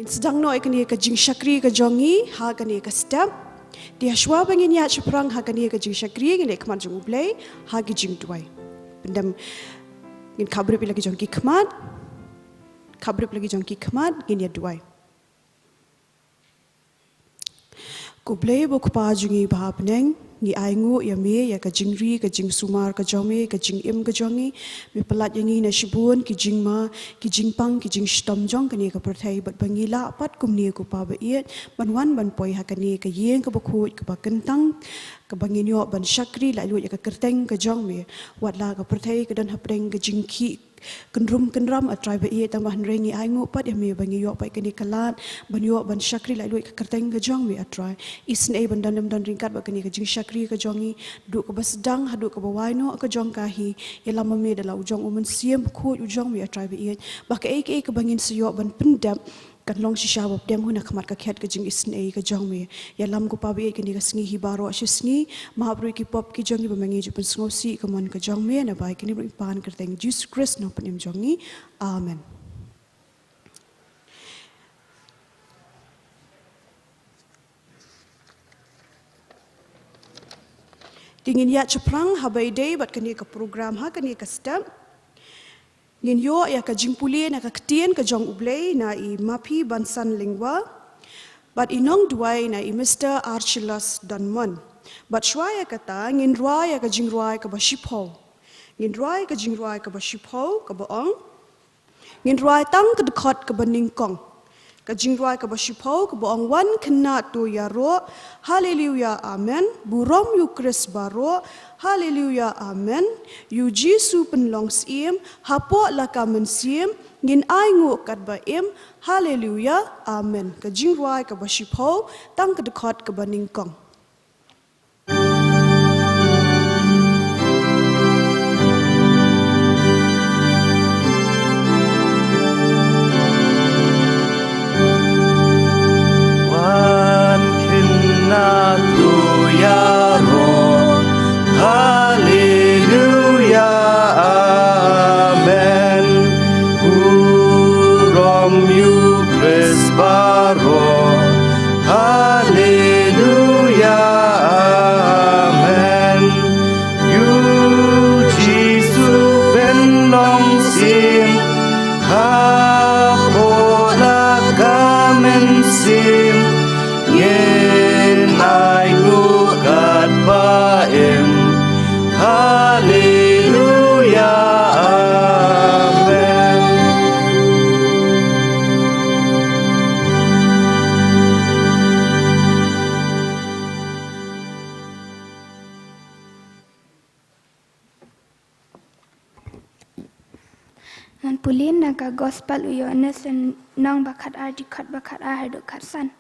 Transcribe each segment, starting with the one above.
sedang no ikani ka jing syakri ka jongi ha kani ka step dia shwa bangin ya chuprang ha kani ka jing syakri ngin khmat jong ublei ha gi jing duai pendam ngin khabrip lagi jong ki khmat ngin ya duai ku blei bo khpa jungi bha pneng ni aingu ya me ya ka jingri ka jing sumar ka jome ka jing im ka jongi mi palat yangi na shibun ki jing ma ki jing pang ki jing stom jong kani ka prathai bat bangila pat kumni ku pa ba iet ban wan ban poi ha kani ka yeng ka bakhut ka ba kentang ka banginyo ban syakri la lu ya ka kerteng ka jong me wat la ka prathai ka dan hapreng ka jing ki kenram atrai ba iet tambah rengi aingu pat ya me bangiyo pai kani kalat banyo ban syakri la lu ka kerteng ka jong me atrai isne ban dan ringkat ba kani ka jing syakri ka jongi duk ka basdang hadu ka bawaino ka jong kahi yala mame dala ujong umen siem khut ujong mi atrai bi ba ka ek ka bangin siyo ban pendap kan long shisha bab dem huna khamat ka khet ka jing isne ka jong mi yalam ko pa bi ka ni ka sngi hi baro shisngi mahabru ki pop ki jongi ba mangi ju pen sngosi ka mon ka jong mi na bai kini ring pan kerteng Jesus Christ no panim jongi amen. Dingin ya ceprang habai day bat kani ka program ha kani ka step ngin yo ya ka jingpuli na ka ktien ka jong ublei na I mapi bansan lingwa bat inong duai na I Mr. Archelaus Danmon bat shwaya kata ngin rwaya ka jingrwai ka bashipho ngin rwai ka jingrwai ka bashipho ka baong ngin rwai tang ka khot ka baningkong ka jingrai ka bashipho ka boong wan khna tu ya ro hallelujah amen burom yu Chris baro hallelujah amen yu Jesu penlongs im hapo la ka mensim ngin ai ngu kat ba im hallelujah amen ka jingrai ka bashipho tang ka khot ka baningkong Pulin naga gospel uyones nong bakat ardikat bakat ahaduk katsan.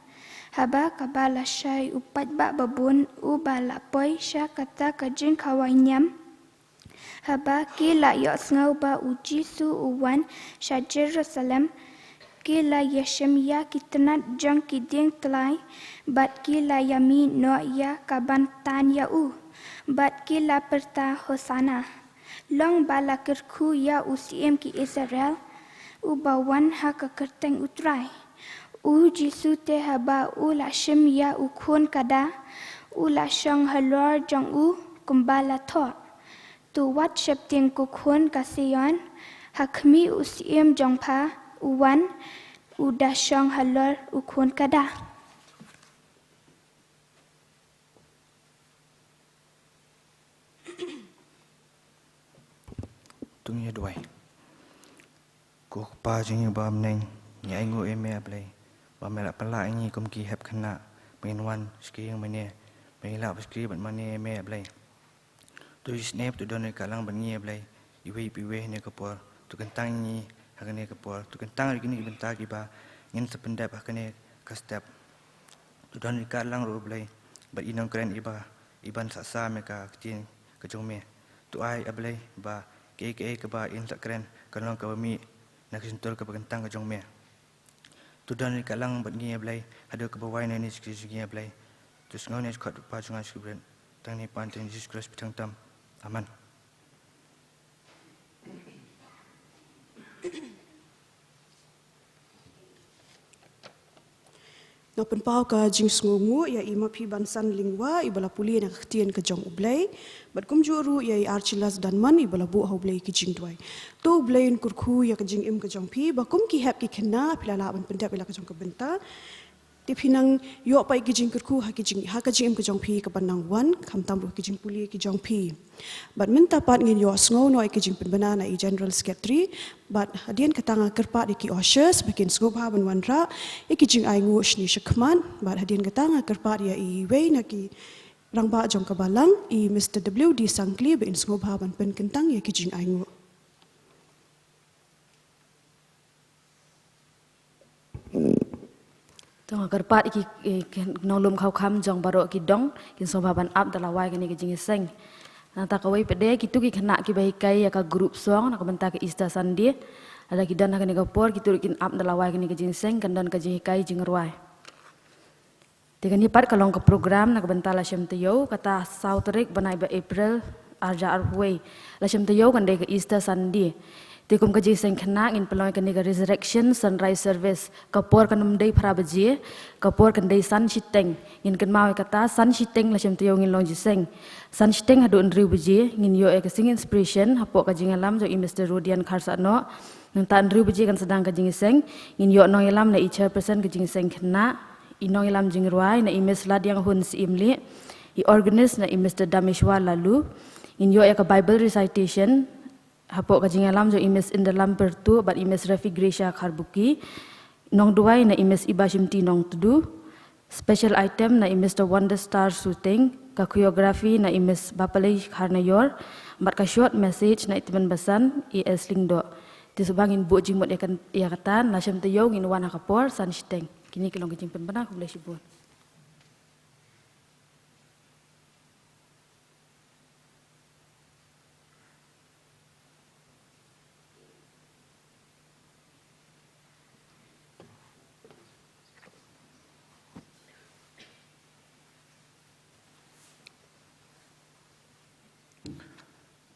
Haba kabala syai upat bak babun ubala poi sya kata kajin kawainyam. Haba kila yok sngewbha uji su uwan sya Jerusalem. Kila yeshem ya kitnat jang kiding telai. Bat kila yami no ya kaban tan ya u. Bat kila perta hosana. Long bala kyrkhu ya usiem ki Israel ubawan ha ka kerteng utrai u Jisu te haba u la shim ya u khun kada u la shang halor jong u kumbala thot tu wat shepting ku khun kasiyon hakmi usiem jong pha uwan u da shang halor u khun kada Tungnya duai. Ko pa jingi ba mneng ni aingu eme ablai. Ba mela pala ini kum ki hep khna menwan ski yang mane. Mela ski bat mane eme ablai. Tu snap tu don ka lang ban ngi ablai. Iwe piwe ne ka por tu kentang ni hakane ka por tu kentang ri ni benta ki ba ngin sependap hakane ka step. Tu don ka lang ro ablai. Ba Nongkren I ba iban sa me ka tin ka jome. Tu ai ablai ba ke ba in sakren kalong ka mi nak sentul ka bagantang ka jongme tu dan ka lang bat ngi ablai hadu ka bawai na ni ngi ablai tu sngaw ne khot pa chunga skubren tang ni pan ten Jesus Christ pitang tam aman. Ngapen pau ka jing sngungu ya ima pi bansan lingwa ibala puli na ktien ka jong U Blei. Bat kum juru ya archilas dan man ibala bu ha U Blei ki jing duai. Tu U Blei Un kyrkhu ya ka jing im ka jong pi ba kum ki hep ki khynnah pilala ban pendap ila ka jong ka benta. Ti pinang yo pai ki jing kyrkhu ha ka jing im ka jong pi ka banang wan kham tam ru ki jing puli ki jong pi. Bat minta pat ngin yo sngo no ki jing penbana na I general secretary bat hadian katanga kerpat ki ushers bakin sngewbha ban wanra ki jing aingu shni shakman bat hadian katanga kerpat ya I wei na ki rangba jong ka balang I Mr. WD Sangkli bain sngewbha ban pen kentang ya ki jing aingu. Tong kerpat iki nolom khau kham jong barok ki dong kin sobaban ap dalawai kini ki jingiseng nanta kawai pede kitu ki khana ki bai kai ya ka group song nak benta ki ista sandi ada ki dan kini kapor kitu kin ap dalawai kini ki jingiseng kandan ka jikai jingrwai tegani part kalong ke program nak benta la shem tyo kata sautrik banai ba April arja arway la shem tyo kan de ki ista sandi Tikum ka Jingiaseng Khynnah in pelong ka niga resurrection sunrise service kapor kanum day para baji kapor kan day sun shiteng in kan mau kata sun shiteng la shem tiyo ngin long jiseng sun shiteng hadu ndriu baji ngin yo ka sing inspiration hapo ka jingalam jo I Mr. Rodian Kharsano nang ta ndriu baji kan sedang ka Jingiaseng ngin yo nong ilam na I chairperson ka Jingiaseng Khynnah I nong ilam jingrwai na I Miss Ladiang Hun Simli I organist na I Mr. Damishwa Lalu in yo ka Bible recitation Hapo ka jingalam jo imes in dalam pertu bat imes Rafi Gresha Kharbuki nong duai na imes Ibashimti nong tudu special item na imes the Wonder Star shooting ka choreography na imes Bapalay Kharnayor bat ka short message na itiman basan IS Lingdo tisubangin bu jingmot yakan yakatan na syam tayo ngin wana kapor san shiteng kini kilong kijing penbana ko boleh sibun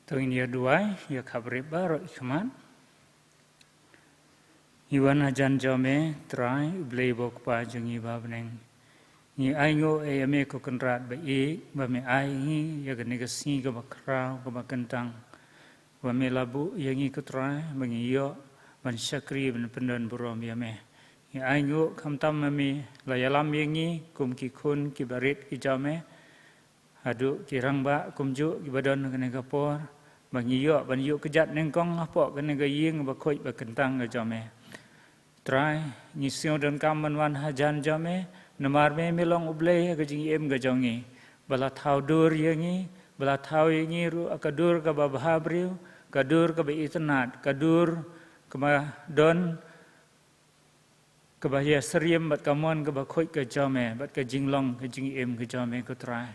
Tengin ya dua, ya kabar baru ikhman. Iwan ajan jome trai Blei bokpa jungi babneng. Ni aingo ame ko kenrat ba ba me ai ya gane gasi ga bakrau ga bakentang. Wa me labu yangi ko trai bangiyo ban syakri ban pendan burom ya me. Ni aingo kamtam me la yalam yangi kum ki kun ki barit ki jame. Adu kirang ba kumju ibadan kene kapor bangiyo ban yu kejat nengkong apa kene gaying ba khoi ba kentang ga jame trai ni sio dan kam wan hajan jame namar me melong U Blei ga jing em ga jongi bala thau dur yangi bala thau yangi ru akadur ka ba bhabriu kadur ka ba itnat kadur kama don ka ba ya seriem bat kamon ka ba khoi ga jame bat ka jinglong ga jing em ga jame ko trai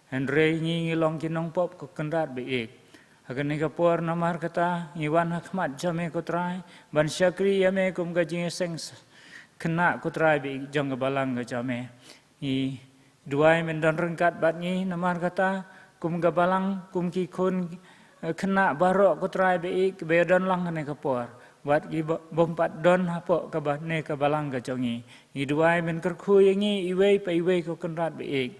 Andre ngi long kinong pop ko kendat beik. Agan ni kapor namar kata ngiwan hakmat jame ko trai ban syakri yame kum ka Jingiaseng Khynnah ko trai beik jong balang ka jame. Ni duai mendon rengkat bat ni namar kata kum ka balang kum ki kun Khynnah barok ko trai beik bedon lang ne kapor. Wat ki bompat don hapo ka bat ne ka balang ka jongi. Ni duai men kyrkhu yangi iwei pa iwei ko kendat beik.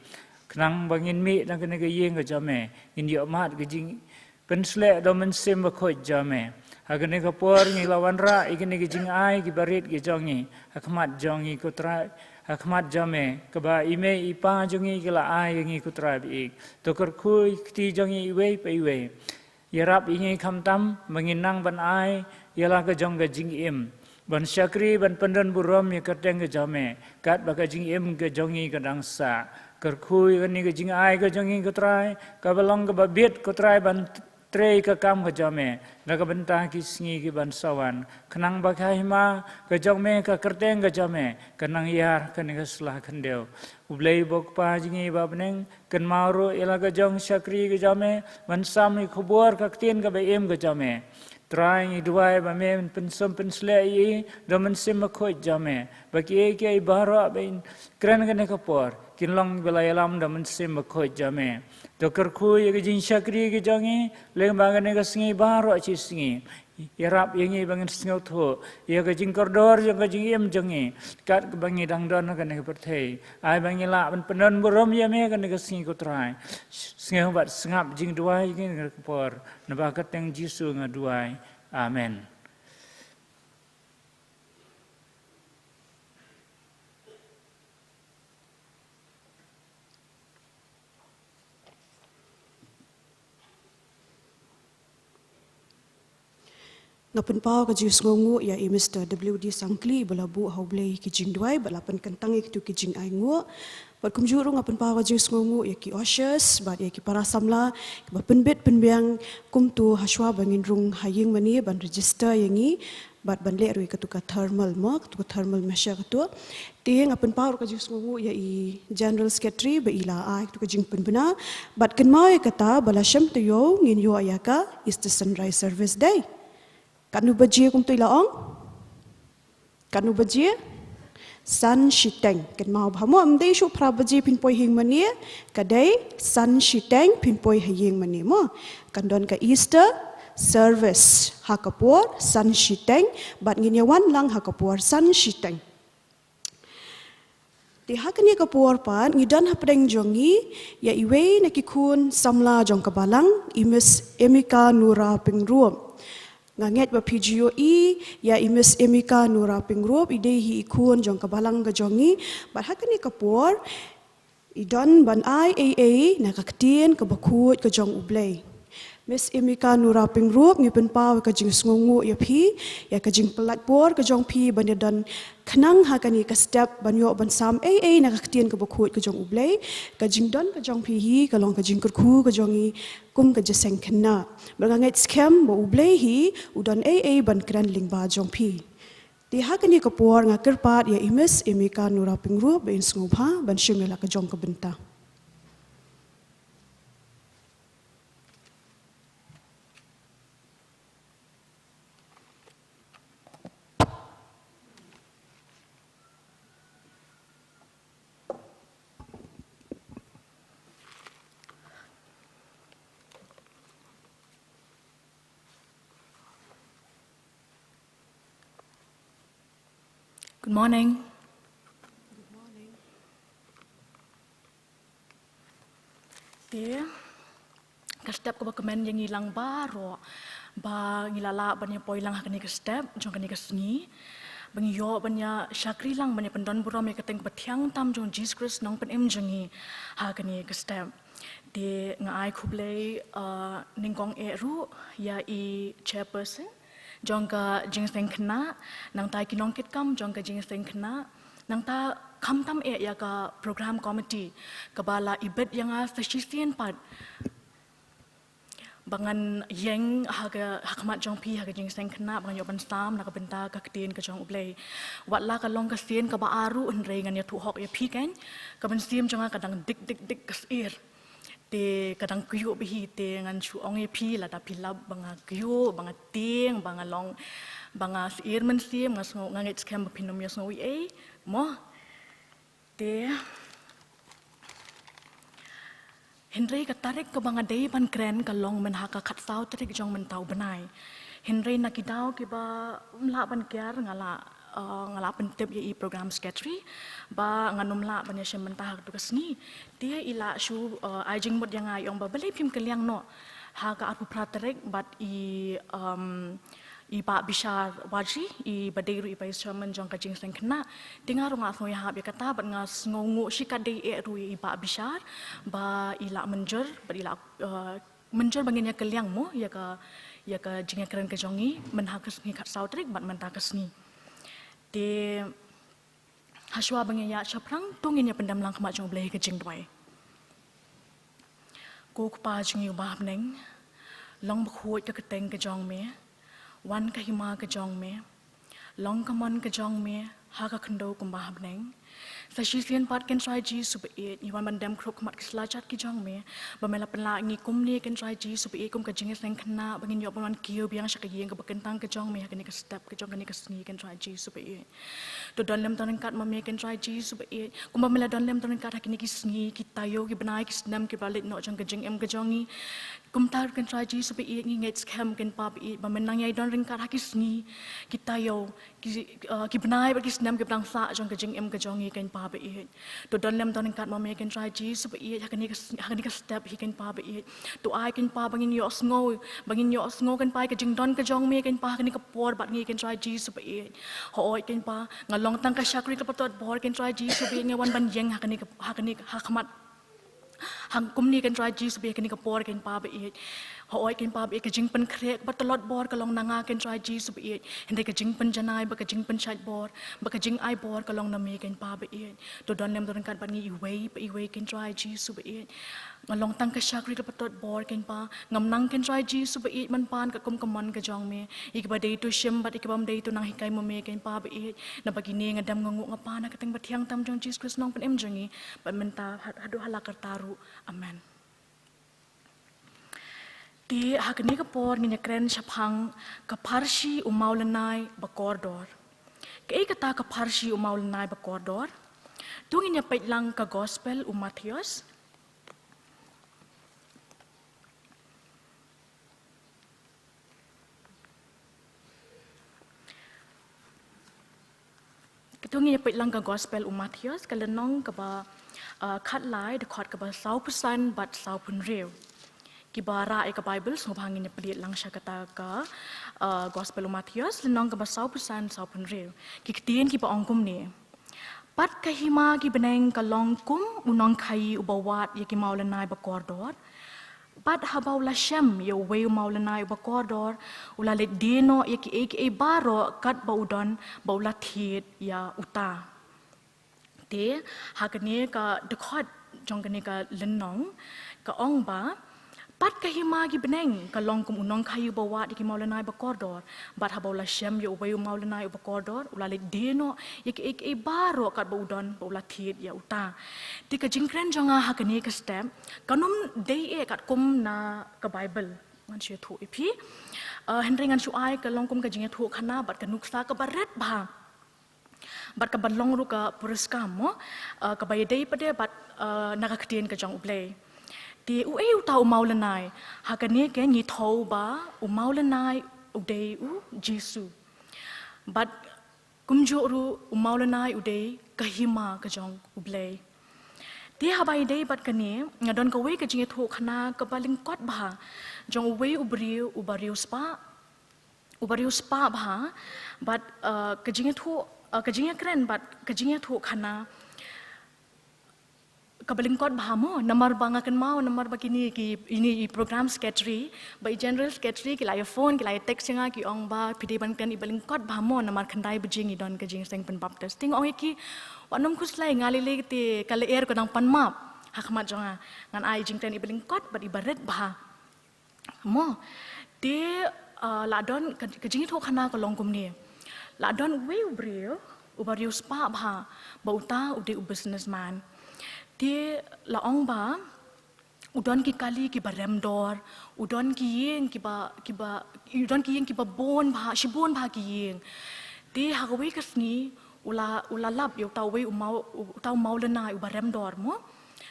Kenang bangin mi nak kena gayeng ke jame indi amat ke jing pensle do men sim ba khoi jame agane ka por ngi lawan ra ikene ke jing ai ki barit ke jongi akmat jongi ko tra akmat jame ke ba ime ipa jongi ke la ai ngi ko tra bi to kyrkhu ti jongi iwe pa iwe yarap ingi khamtam manginang ban ai yala ke jong ke jing im ban syakri ban pendan burom ya kateng ke jame kat ba ke jing im ke jongi ke dangsa kyrkhu ni ke jing ai ke jongi ke trai ka balong ke babit ke trai ban trei ke kam ke jame na ke bentah ki sngi ki ban sawan kenang bakai ma ke jome ke kerteng ke jame kenang yar ke ni ke selah kendeu U Blei bokpa jingi babneng ken Mawroh ila ke jong syakri ke jame ban sam ni khubor ke tien ke baem ke jame trai ni duai ba men pensum pensle i do men sim khoi jame baki ke ibara bain kren ke ne kapor kinlong belayalam da mensim khoi jame to kyrkhu ye jing syakri ke jangi leng bangane ke sngi baro chi sngi Yarap yengi bangin sngau tho ya ka jing kordor ya ka jing em jangi kat ka bangi dang don ka ne perthei ai bangi la ban penon borom ya me ka ne ka sing ko trai sngau bat sngap jing duai jing ka por na ba ka teng jisu nga duai amen. Ngapen pau ka jing sngongu ya i Mr. W.D. Sangkli balabu hau blei ki jing duai balapan kentang ki tu ki jing ai ngu bat kumjuru ngapen pau ka jing sngongu ya ki oshus bat ya ki parasamla ki ba penbet penbiang kum tu haswa bangin rung haying mani ban register yangi bat ban le rui katuka thermal mo katuka thermal measure katu ti ngapen pau ka jing sngongu ya i general secretary ba ila ai katuka jing penbena bat kenmau ya kata balasham tu yo ngin yo ayaka is the sunrise service day. Kanu bajie kum tu ilaong? Kanu bajie? San shiteng. Ken mau bhamu amdei shu pra bajie pin poi hing mani kadai san shiteng pin poi hing mani mo. Kandon ka Easter service hakapur san shiteng bat nginyawan lang hakapur san shiteng. Di hakani kapur pan ngidan hapdeng jongi ya iwe nakikun samla jong kabalang imis Emicanora Pyngrope. Nganget ba PGOE ya imis Emicanora Pyngrope ide hi ikun jong kabalang ga jongi bat hakani kapur idan ban IAA nakaktin ka bakut ka jong U Blei. Miss Emicanora Pyngrope ngipen pau ka jing sngongu ya phi ya ka jing pelat bor ka jong phi ban dan khnang hakani ka step banyo ban sam AA nakaktin ka bakut ka jong U Blei ka jing don ka jong phi hi ka long ka jing kyrkhu ka jongi kum ka Jingiaseng Khynnah berganget scam ba U Blei hi udan AA ban kran lingba jong phi di hakani kapur ngakirpat ya imis Emicanora Pyngrope in sngewbha ban shimela ka jong ka benta. Good morning. Dia, kestep ko kemen yang hilang baru, ba ngilala banyak poilang hakani kestep, jong kani kesni, bangiyo banyak syakri lang banyak pendon buram yang keteng betiang tam jong Jesus Christ Nongkren I jengi hakani kestep. Di ngai kublei ningkong eru ya I chairperson. Jong ka Jingiaseng Khynnah nang tai kinong kit kam jong ka Jingiaseng Khynnah nang ta kam tam ya ka program committee kabala ibet yang fashion pad bangan yeng haga hakmat jong pi haga Jingiaseng Khynnah bangan yoban sam nak benta ka kedin ka jong U Blei watla ka long ka sien ka ba aru unrei ngan ya tu hok ya pi kan ka ben sim jong kadang dik kasir te kadang kuyuk bihi te ngan chu ongi pi la ta pilap banga kuyuk banga ting banga long banga sir men sim ngas ngangit scam pinom yas ngoi mo te Henry katarik ke banga dei pan kren ka long men haka khat sau tarik jong men tau benai Henry nakidau ki ba la ban kyar ngala pentep ya I program secretary ba nganum la ban yasem mentah tu kesni dia ila shu ajing mod yang ayong ba beli pim keliang no ha ka apu praterek but I ba bishar waji I badeiru I vice chairman jong ka Jingiaseng Khynnah tinga ronga so ya ya kata bat ngas ngongu shikadei ru I ba bishar ba ila menjer ba ila menjer bangin ya keliang mo ya ka Jingiaseng ka jongi menhakas ni kat sautrik bat mentakas ni di haswa bangi ya chaprang tungin ya pendam lang kemat jong Blei ke jing duai ko pa jing yu bab neng long bakhuat ke keteng ke jong me wan ka hima ke jong me long kamon ke jong me ha ka khndo kum bab neng Sasisian part kan try ji super eight iwan bandam krok mat keselajat ki jong me bamela penla ngi kum ni kan try ji super eight kum ka Jingiaseng Khynnah bangin yo ban kiu biang syak yeng ka bekentang ke jong me ka ni ka step ke jong ka ni ka sngi kan try ji super eight to don lem ton kat mame kan try ji super eight kum bamela don lem ton kat ha ni ki sngi ki tayo ki benai ki snam ki balit no jong ka jing em ka jongi kum tar kan try ji super eight ngi ngets cam kan pa bi bamenang yai don ring kat ha ki sngi ki tayo ki benai ba ki snam ki bang sa jong ka jing em ka jongi kan pa ba it to don lem don kat mame kan try ji super it ha ni ka step hi kan pa ba it to ai kan pa bangin yo sngo kan pa ka jing don ka jong me kan pa ha ni ka por bat ngi kan try ji super it ho oi kan pa ngalong tang ka shakri ka patot bor kan try ji super ngi wan ban yeng ha ni ha khamat hang kum ni kan try ji super kan ni ka por kan pa ba it ho oi kan pa ba ka jing pen krek ba talot bor ka long nanga kan try ji super it hende ka jing pen janai ba ka jing pen chat bor ba ka jing ai bor ka long na me kan pa ba it to don lem don kan ban ngi i wei kan try ji super it ngalong tang ka shakri ka patot bor kan pa ngam nang kan try ji super it man pan ka kum kamon ka jong me ik ba dei to shim ba ik bam dei to nang hikai mo me kan pa ba it na bagi ne ngadam ngangu ngapa na kateng ba thiang tam jong Jesus Christ nong pen em jongi ba menta hadu halakar taru amen di hakni ka por ngi kren shaphang ka pharsi umaulanai bakordor kei kata ka pharsi umaulanai bakordor tungi nya paitlang ka gospel Matthews Ketungi nya paitlang ka gospel Matthews kalenong ka ba khat lai de khot ka ba 100% bat 100 real Kibara eka Bible so bangin ni pelit lang siya kata ka Gospel Matthews lenong ka basaw pusan saw punrew kiktiin ki paongkum ni pat kahima ki beneng ka longkum unong kai ubawat ya ki maulanai bakordor pat habaw la shem ya way maulanai bakordor ulalit dino ya ki aka baro kat baudon baula thit ya uta te hakane ka dekhot jongkane ka lenong ka ong ba Pat kahima gi beneng kalong kum unong kayu bawat iki maulanai bakordor bat habaw la shem yo wayu maulanai bakordor ulalik deno yaki ek baro kat baudon baula thit ya uta ti ka jingkren jonga hakani ka step kanum dei kat kum na ka Bible ngan she thu ipi hendringan su ai kalong kum ka jinga thu khana bat ka nuksa ka baret ba bat ka balong ru ka puriskam mo ka bayadei pade bat nakakdien ka jong ublei Di utau maulanai hakane ke ngi thau ba maulanai udei Jesu but kumjoru maulanai udei kahima ka jong ublei ti habai dei bat kane ngadon ka we ka jinge thu khana ka baling kot ba jong we ubariu spa ba but ka jinge kren but ka jinge thu khana kabalingkot bahamo namar bangakan mau namar bakini ki ini program sketri by general sketri ki laya phone ki laya text nga ki ong ba pide ban kan ibalingkot bahamo namar khandai bujing idon ka Jingiaseng pen baptist ting ong ki wanom khuslai ngali le ti kale air ko nang panmap hakmat jonga ngan ai jingten ibalingkot bat ibaret bah mo ti ladon ka jingi tho khana ko longkum ni ladon we ubariu spa bah bauta ude businessman Ti laong ba udon ki kali ki barem dor udon ki yeng ki ba bon ba shibon ba ki yeng ti hagawi kasni ula lap yo tawe tau maulana u barem dor mo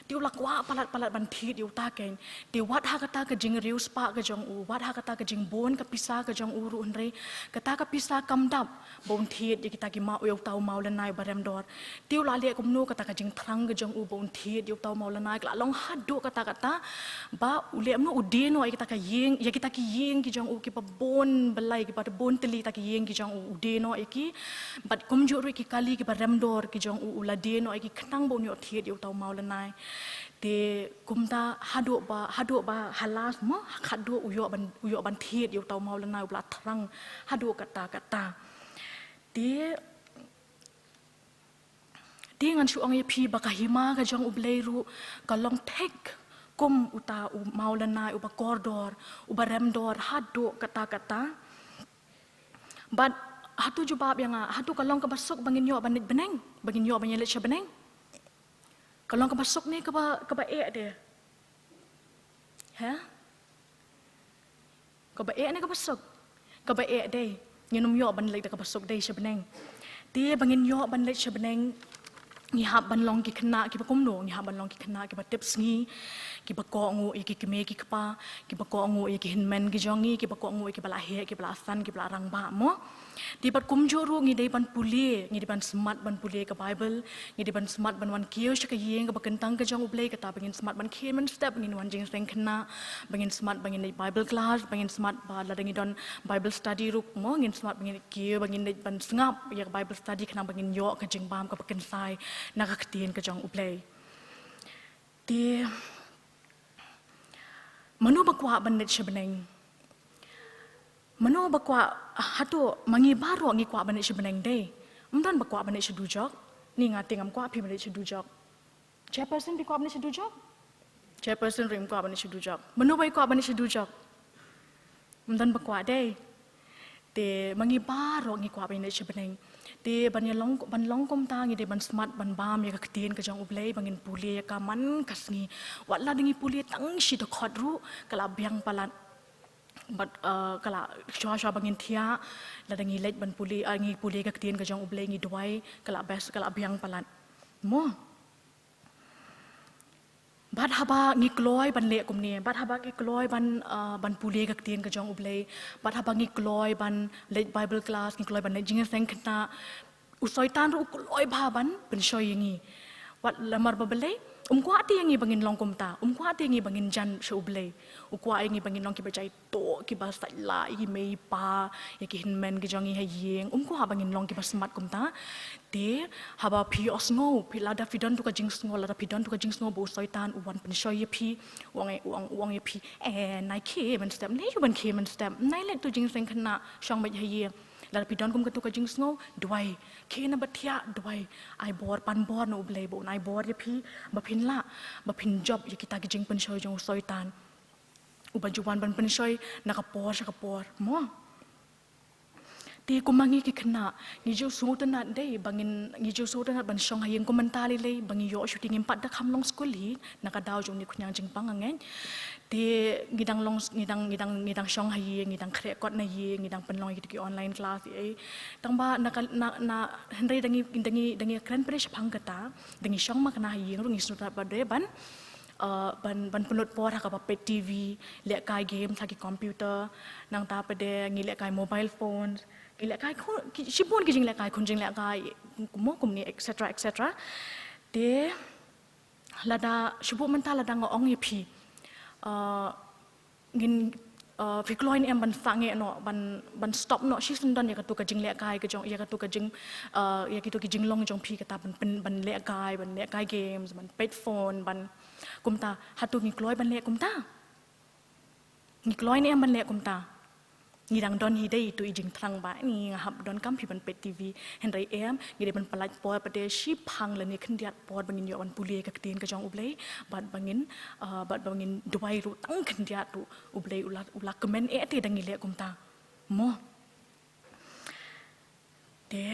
ti ula kwa palat ban thit yo ta ken ti wat hakata ka jing riu spa ka jong u wat hakata ka jing bon ka pisa ka jong u ru unre kata ka pisa kamdap bon thit di kita ki ma yo tau maulana u barem dor ti ula le kumnu kata ka jing thrang ka jong u bon thit yo tau maulana ka long hadu kata ba ule amno udeno ai kita ka yeng ya kita ki yeng ki jong u ki pa bon belai ki pa bon teli ta ki yeng ki jong u udeno ai ki bat kumju ru ki kali ki barem dor ki jong u ula deno ai ki khnang bon yo thit yo tau maulana Di kumta hadu ba halas mo hadu uyo ban thit yo tau maulana ubla thrang hadu kata di ngan su ong pi bakahima ka jong ublei ru kalong tek kum uta maulana ubakordor ubaremdor hadu kata but hatu jubab yang hatu kalong ke basuk bangin yo banit beneng, bangin yo banyak leceh beneng. Kalong ke basuk ni ke baik dia. Ha? Ke baik ni ke basuk. Ke baik dia. Nginum yo ban lek ke basuk dia sebeneng. Dia bangin yo ban lek sebeneng. Ngihap ban long ki kena ki bakum no, ngihap ban long ki kena ki batip sngi, ki bako ngu ki keme ki kapa, ki bako ngu ki hinmen ki jongi, ki bako ngu ki balahe ki balasan ki balarang ba mo. Di bat kumjuru ngi dei ban puli, ngi di ban semat ban puli ke Bible, ngi di ban semat ban wan kieu ke yeng ke bakentang ke jong U Blei kata bangin semat ban kien man step bangin wan Jingiaseng Khynnah, bangin semat bangin dei Bible class, bangin semat ba ladangi don Bible study ruk mo, ngin semat bangin kieu bangin dei ban sengap ya Bible study kena bangin yo ke jingbam ke bakensai nakakatien ke jong U Blei. Di manu bakwa bandit sebeneng. Manu bakwa hatu mangi baru ngi kwa bandit sebeneng deh. Mdan bakwa bandit sedujok. Ni ngati ngam kwa pi bandit sedujok. Chairperson pi kwa bandit sedujok. Chairperson rim kwa bandit sedujok. Manu bai kwa bandit sedujok. Mdan bakwa deh. De mangi baru ngi kwa bandit sebeneng. De ban long kom ta ngi de ban smart ban bam ya katien ke jong U Blei bangin puli ya kaman kasngi watla dengi puli tang si de khot ru kala biang palan bat kala shwa bangin thia la dengi lej ban puli ngi puli ke katien ke jong U Blei ngi duai kala bes kala biang palan mo bat haba ngi kloi ban le kum ni bat haba ngi kloi ban puli ke katien ke jong U Blei bat haba ngi kloi ban lej Bible class ngi kloi ban Jingiaseng Khynnah usoi tan ru kloi baban pensoi ngi wat lamar babelai kwa ti ngi bangin long komta kwa ti ngi bangin jan U Blei kwa ngi bangin long ki bajai to ki ba sai la i mei pa ya ki hinmen ki jongi ha yeng kwa bangin long ki ba smart komta de haba pi osngo pi lada fidon tu ka jing sngo lada fidon tu ka jing sngo bo usoi tan uwan pensoi pi wang pi nai ke man step nei ban ke man step nai let tu Jingiaseng Khynnah shong ba ha yeng la pidon kum ketu ka jing sngo duai ke na batia duai ai bor pan bor no U Blei bo nai bor ye pi ba phin la ba phin job ye kita ki jing pen shoi jong soi tan u ban juwan ban pen shoi na ka por mo ti kumangi ki khna ni jo su tan dei bangin ni jo su tan ban shong hayeng komentari le bangi yo shooting impat da kham long school hi na ka daw jong ni khunyang jing pang angen ti ngidang shong hayeng ngidang khrekot na ye ngidang penlong ki online class ai tang ba na hendai dangi kren presh phang kata dangi shong ma kana hayeng ru ngi su ta ba de ban penut por ha ka pa TV le kai game thaki computer nang ta pa de ngi le kai mobile phones ngi le kai sipon ki jing le kai khun jing le kai mo kum ni etc de lada shubu menta lada ngong ye phi ngin fikloi ni em ban sange no ban stop no shi sundan ya ka tu ka jing le kai ka jong ya ka tu ka jing ya ki tu ki jing long jong phi ka ta ban le kai games ban pet phone ban kumta hatu ngi kloi ban le kumta ngi kloi ni em ban le kumta ngi dang don hi dei tu i jing thrang ba ni hab don kam phi ban pet TV henrai em ngi de ban palaj por pa de shi phang le ni khndiat por bangin yo ban puli ka tin ka jong U Blei bat bangin duai ru tang khndiat tu U Blei ula comment e te dangi le kumta mo de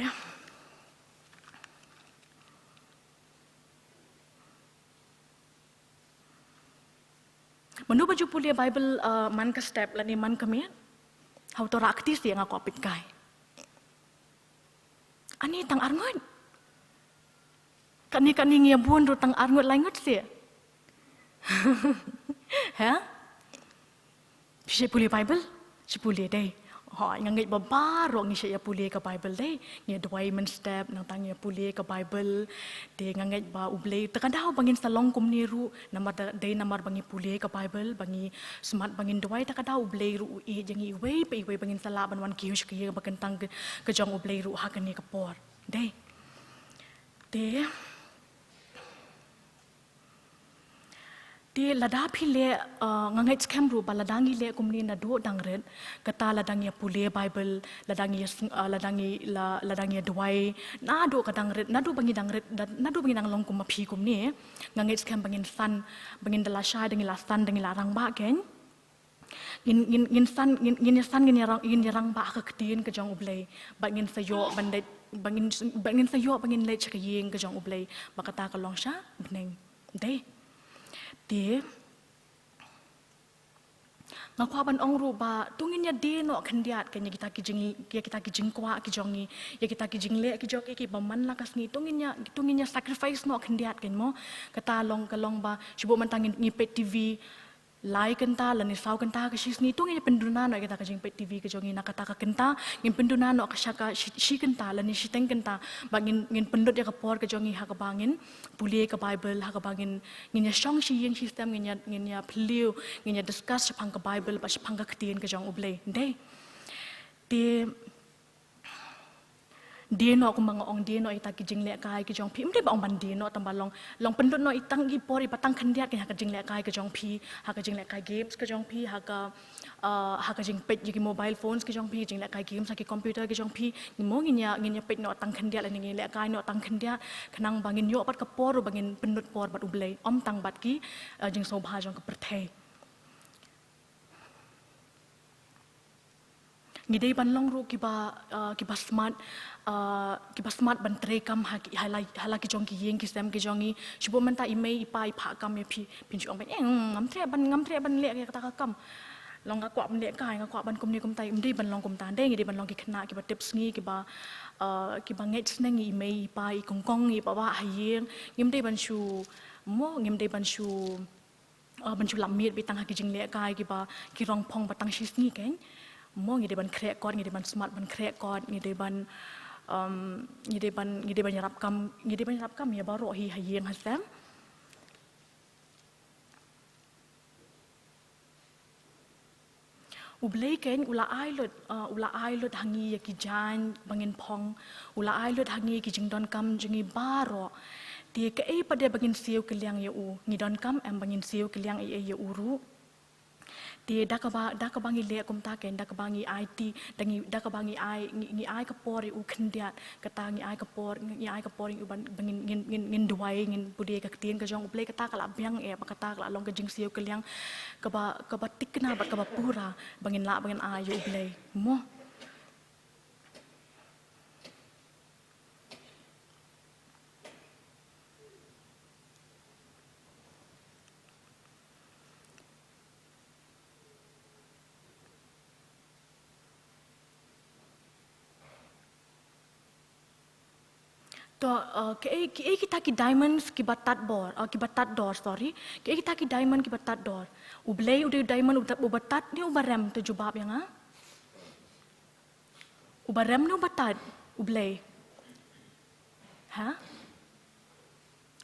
manu baju puli Bible man ka step la ni man ka me how to raktis yang aku apit kai ani tang arngot kani ngia bun ru tang arngot langut se ha si puli Bible si puli dei ha ngai ba ro ngi se ya puli ka Bible dei ngia dwai man step nang tang ya puli ka Bible de ngai ba U Blei takadaw bangin salong kum ni ru namar bangi puli ka Bible bangi smart bangin dwai takadaw U Blei ru e jangi wei bangin sala ban wan kius ki ba kentang ke jong U Blei ru ha kan ni ka por dei de lada phile ngangai scam ru baladangi le kumni na do dangret kata ladangi pule Bible ladangi duai na do kadangret na do bangi dangret na do bangi nang long kum phi kum ni ngangai scam bangin san bangin dala sha dangi la san dangi la rang ba ken ngin san ngin yarang ba ka ktin ka jong ublay ba ngin sayo bandet bangin sayo bangin le chakayeng ka jong ublay ba kata ka long sha bneng dei ti ngakwa ban ong ru ba tungin ya de no khandiat kan kita ki jing kwa ki jongi ya kita ki jing le ki joki ki baman la kas ni tungin ya sacrifice no khandiat kan mo kata long kalong ba sibo man tangin ni pet tv lai kenta lani sau kenta ka sis ni tungin ya penduna no kita ka jing pet tv ki jongi na kata ka kenta ngin penduna no ka shaka shi kenta lani shi teng kenta ba ngin pendut ya ka por ka jongi ha ka bangin puli ka bible ha ka bangin ngin ya shong shi yeng system ngin ya pliu ngin ya discuss pang ka bible ba pang ka ktin ka jong ublay dei dia no kumbang ong dia no ita ki jing le kai ki jong pi mde ba ong ban dia no tamba long pendut no itang gi por ipatang khandiat ki ha ka jing le kai ki jong pi ha ka jing le kai games ki jong pi ha ka jing pet gi mobile phones ki jong pi jing le kai games ha ki computer ki jong pi ni mo nginya pet no tang khandiat la ni le kai no tang khandiat khanang bangin yo pat ka por bangin pendut por bat ublay om tang bat ki jing sobha jong ka perthai ngidei ban long ru ki ba smart ban tre kam hala ki jong ki yeng ki sem ki jongi shibo man ta email ipa ipha kam ya pin chu ong ben ngam tre ban le ka ta kam long ka kwa ban le kai ka kwa ban kum ni kum tai ngidei ban long kum ta dei ngidei ban long ki khna ki ba tips ngi ki bangeit sngi email ipa I kongkong I pa ba hayeng ngimdei ban shu ban chu lamit bi tang ha ki jing le kai ki rong phong ba tang shis ni keng mo ngide ban krek kon ngide ban smart ban krek kon ngide ban yarap kam ya baro hi hayeng hasam ublay ken ula ai lut hangi ya ki jan bangin phong ula ai lut hangi ki jingdon kam jingi baro ti ke ai pada bangin siu keliang ya u ngidon kam em bangin siu keliang ya uru ti daka bangi le kum ta ken daka bangi IT daka bangi ai ka por u khndiat kata ngi ai ka por u bangin ngin duai ngin budie ka tien ka jong ublay kata kala biang kata kala long ka jing siu keliang ka ba tikna ba ka ba pura bangin ai u ublay mo to kita ki diamonds ki batat door sorry kita ki diamond ki batat door ublay udah diamond ubatat ni ubarem tu jubab yang ubarem ni ubatat ublay ha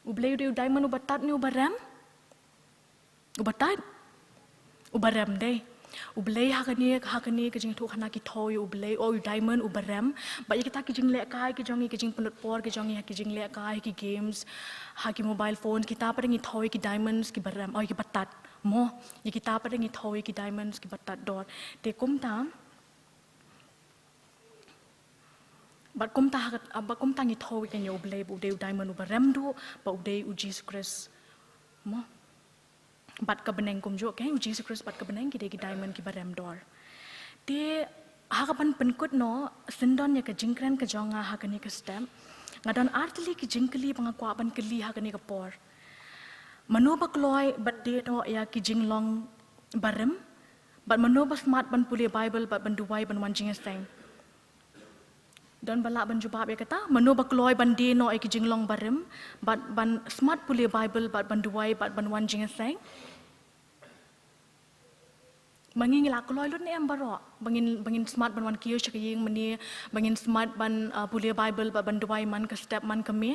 ublay udah diamond ubatat ni ubarem ubatat ubarem deh ublay hakani ke jing thu khana ki thoi ublay o diamond ubarem ba kita ki jing le kai ki jongi ki jing penut por ki jongi ki jing le kai ki games ha ki mobile phone kita paringi thoi ki diamonds ki barem oi ki batat mo ye kita paringi thoi ki diamonds ki batat dor te kum ta kum ta ngi thoi ken yo ublay bu de diamond ubarem do ba uday u Jesus Christ mo bat ka beneng kum jo ke Jesus Christ bat ka beneng ki de ki diamond ki barem dor te ha ka pan penkut no sendon ya ka jingkran ka jonga ha ka ni ka stem ngadon artli ki jingkli pangakwa ban kli ha ka ni ka por mano ba kloi bat de no ya ki jinglong barem bat mano ba smart ban puli bible bat ban duwai ban wan jingiaseng don balak ban jubab ya kata mano ba kloi ban de no ya ki jinglong barem bat ban smart puli bible bat ban duwai bat ban wan jingiaseng bangin ngila kloi lut ni am baro bangin smart ban wan kiyo chakayeng mani bangin smart ban puli bible ban duwai man ka step man ka me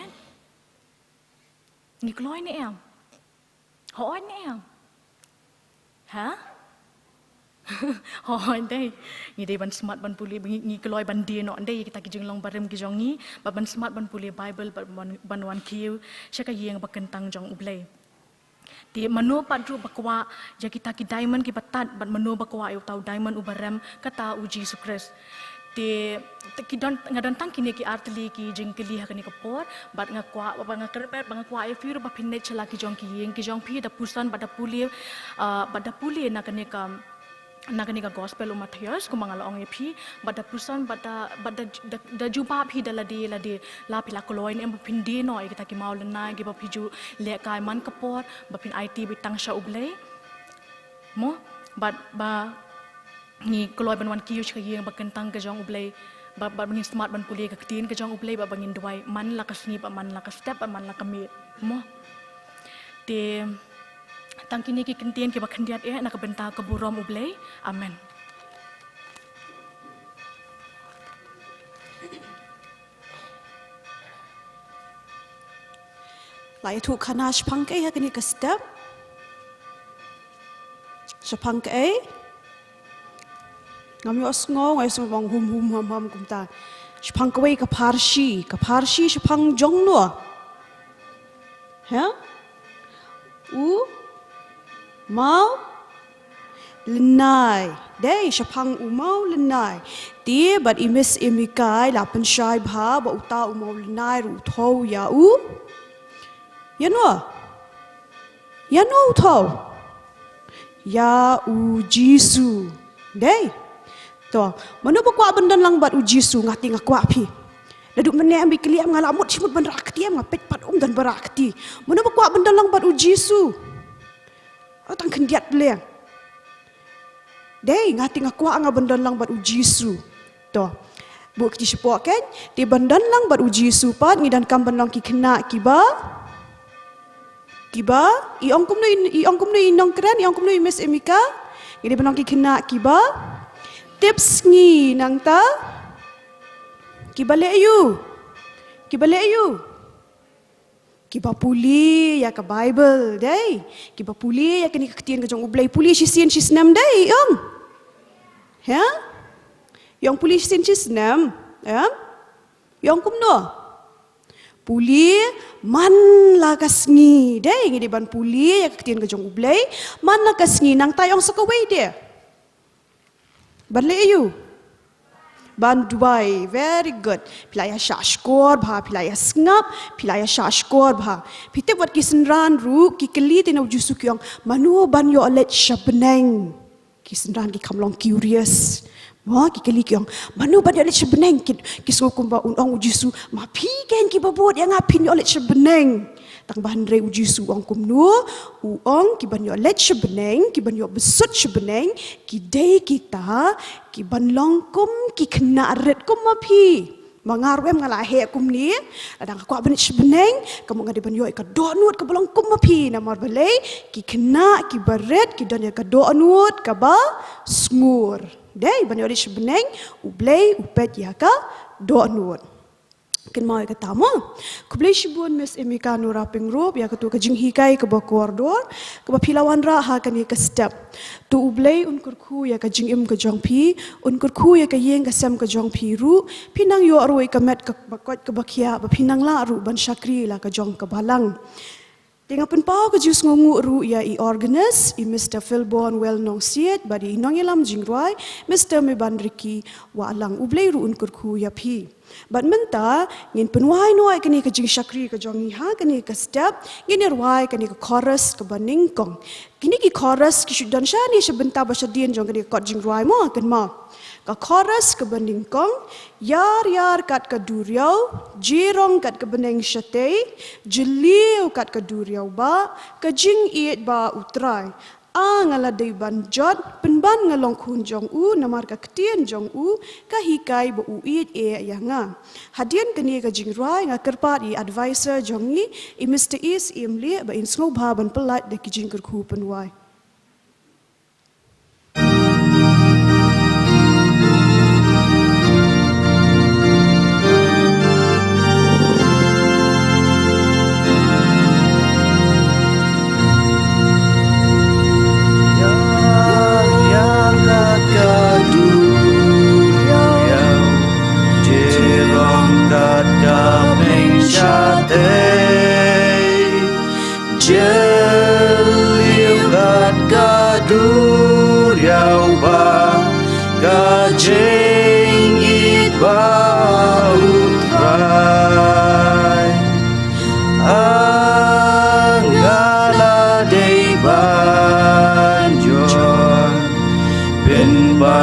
ni kloi ni am hoi ni am ha hoi dei ni dei ban smart ban puli ngi kloi ban de no dei kita ki jinglong barem ki jongi ban smart ban puli bible ban wan kiyo chakayeng ba kentang jong ublay ti mano padru bakwa ja kita ki diamond ki batat bat mano bakwa eu tau diamond ubarem kata u Jesus Christ ti ki don ngadon tang kini ki artli ki jingkli ha kani kapor bat ngakwa ba ngakerpet ba ngakwa e firu ba pinne chala ki jong ki yeng ki jong pi da pusan ba da puli na kani ka Nagani ka gospel Matthias kumangala ong epi bada pusan bada da jumpa phi daladi ladi la pila koloin em pindi no kita ki mau lena gi ba phiju le kai man kapor ba pin IT bitang sha ublei mo ba ni koloi ban wan ki yush ka yeng ba kentang ka jong ublei ba bangin smart ban puli ka tin ka jong ublei ba bangin duai man la ka sni ba man la ka step ba man la ka mi mo te tangkini ki kentien ki bakhendiat nak benta ka burom ublei amen Lai tu khana shpang ke hakani ka step shpang ke ngam yo sngo ngai so bang hum ham kumta shpang ke ka parshi shpang jong no ha u mau lenai dei shapang umau lenai ti but imis imikai la penshai bha ba uta umau lenai ru thau ya u yano thau ya u jisu dei to mano ba kwa bandan lang bat u jisu ngati ngakwa phi laduk mene ambi kliam ngalamut simut ban rakti am ngapet pat dan barakti mano ba kwa bandan lang bat u jisu Atang kendiat beliang. Dei ngati ngakwa nga bandan lang bat uji su. To. Bu ki support kan? Di bandan lang bat uji su pat ngidan kam ban lang ki kena kiba. Iong kum no nongkren i Miss Emika. Ngidi ban lang ki kena kiba. Tips ngi nang ta. Kibale ayu. Kiba puli ya ka Bible dai. Kiba puli ya kini ketien ke jong ublei puli sisen sisnam dai yong. Ya? Yong puli sisen sisnam, ya? Yong kumno. Puli man la kasngi dai ngidi ban puli ya ketien ke jong ublei man la kasngi nang tayong sakawai dia. Banle ayu. Banduai, very good. Pilaya shashkor bha, pilaya ngap, pilaya shashkor bha. Pite wat kisenran ru, kikeli tina ujusu kyong, manu ban yo alet shabneng. Kisenran ki kamlong curious. Wah, kikeli kyong, manu ban yo alet shabneng. Kisgo kumba unong ujusu, ma pigen ki babot yang ngapin yo alet shabneng. Tang bahan re ujusu ong kumnu, uong ki ban yo alet shabneng, ki ban yo besut shabneng, ki day kita, ki ban longkum ki kena red kum mapi mangarwem ngalahe kum ni adang aku abin sebeneng kamu ngadi ban yo ka donut ka longkum mapi namar belai ki kena ki baret ki dan ka donut ka ba sngur dei ban yo sebeneng ublei upet ya ka donut ken mau ka tamo kublei shibun Miss Emicanora Pyngrope ya ketua kajinghikai ke bakordor ke pilawan ra ha kan ka step tu ublei un kyrkhu ya ka jingim ka jongpi un kyrkhu ya ka yeng ka sem ka jongpi ru pinang yo aroi ka met ka bakot ka bakhia ba pinang la ru ban shakri la ka jong ka balang Tengah penpau ke jus ngongu ru ya i organist, i Mr. Philborn well nong siet, badi nong yelam jingruai, Mr. Mebandriki wa alang ublei ru un kyrkhu ya pi. Bat menta ngin penwai noi kani ke jing shakri ke jongi ha kani ke step, ngin ruai kani ke chorus ke baningkong. Kini ki chorus ki sudan shani sebentar basadien jong kani ke kot jingruai mo kan ma. Ka chorus ke baningkong, yar kat ke duriau, jirong kat ke beneng syatei, jeliu kat ke duriau ba, ke jing iet ba utrai. Ngaladai banjot, penban ngalong kun jong u, namar ka ketien jong u, ka hikai ba u iet ya nga. Hadian kani ka jing rai, nga kerpat i advisor jong i Mr. Is imli ba in sngewbha ban pelat de ki jing kyrkhu penwai.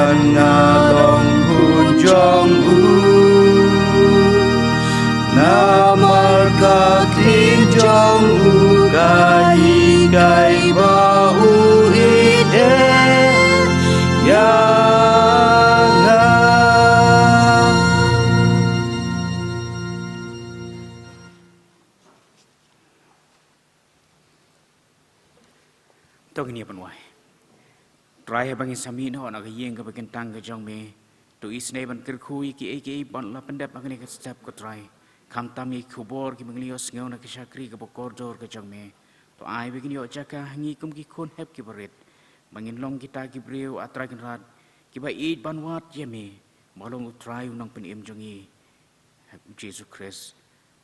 ban ngalong hun jong u namar ka kling jong u ka hikai ba u ide ya nga Tog ni panwai. Try bangin sami no na yeng ka bakin tang ka jong me. Tu isne ban kyrkhu ki ban la pendap agni ka step ko try. Kam tami khubor ki banglio sngew na ka shakri ka bokordor ka jong me. To ai begin yo jaka ngi kum ki khon hep ki barit. Bangin long kita ki breu atra kan rat. Ki ba eat ban wat ye me. Malong try unang pen im jongi. Jesus Christ.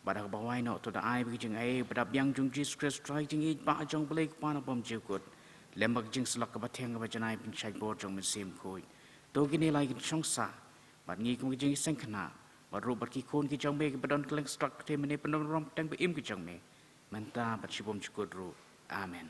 Badak bawai no to da ai begin ai badap yang jong Jesus Christ try jing eat ba jong blake pa na bom jukut. Lembak jing selak ke bateng ke bajanai pun cai bor jong mesim koi. To gini lagi songsa. Bat ngi kum Jingiaseng Khynnah. Bat ru bat ki kon ki jong me ki badon keleng strak te mene penon rom teng be im ki jong me. Menta bat shibom chukut ru. Amen.